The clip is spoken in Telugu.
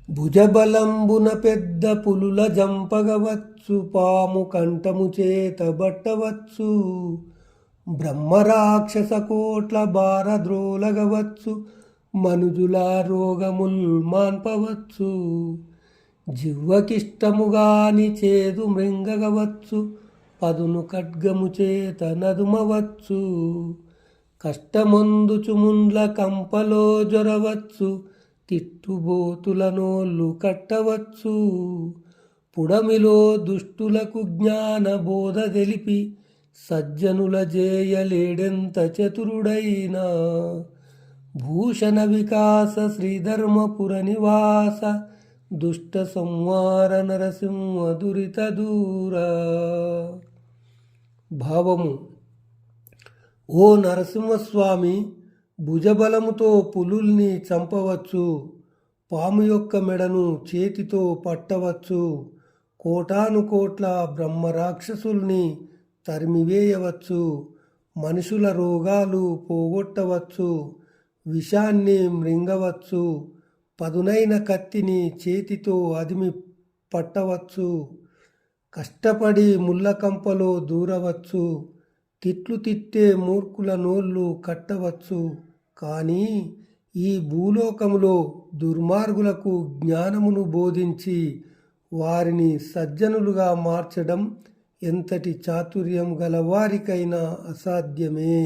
భుజబలంబున పెద్ద పులుల జంపగవచ్చు, పాము కంఠము చేత బట్టవచ్చు, బ్రహ్మరాక్షస కోట్ల బారద్రోలగవచ్చు, మనుజుల రోగముల్ మాన్పవచ్చు. జివ్వకిష్టముగాని చేదు మృంగగవచ్చు, పదును ఖడ్గము చేత నదుమవచ్చు, కష్టమొందుచు ముండ్ల కంపలో జొరవచ్చు, తిట్టుబోతుల నోళ్ళు కట్టవచ్చు. పుడమిలో దుష్టులకు జ్ఞాన బోధ తెలిపి, సజ్జనుల జేయలేడెంత చతురుడైనా. భూషణ వికాస శ్రీధర్మపుర నివాస, దుష్ట సంహార నరసింహ దురిత దూర. భావము: ఓ నరసింహస్వామి, భుజబలముతో పులుల్ని చంపవచ్చు, పాము యొక్క మెడను చేతితో పట్టవచ్చు, కోటాను కోట్ల బ్రహ్మరాక్షసుల్ని తరిమివేయవచ్చు, మనుషుల రోగాలు పోగొట్టవచ్చు, విషాన్ని మృంగవచ్చు, పదునైన కత్తిని చేతితో అదిమి పట్టవచ్చు, కష్టపడి ముళ్ళకంపలో దూరవచ్చు, తిట్లు తిట్టే మూర్ఖుల నోళ్ళు కట్టవచ్చు. కానీ ఈ భూలోకములో దుర్మార్గులకు జ్ఞానమును బోధించి వారిని సజ్జనులుగా మార్చడం ఎంతటి చాతుర్యం గలవారికైనా అసాధ్యమే.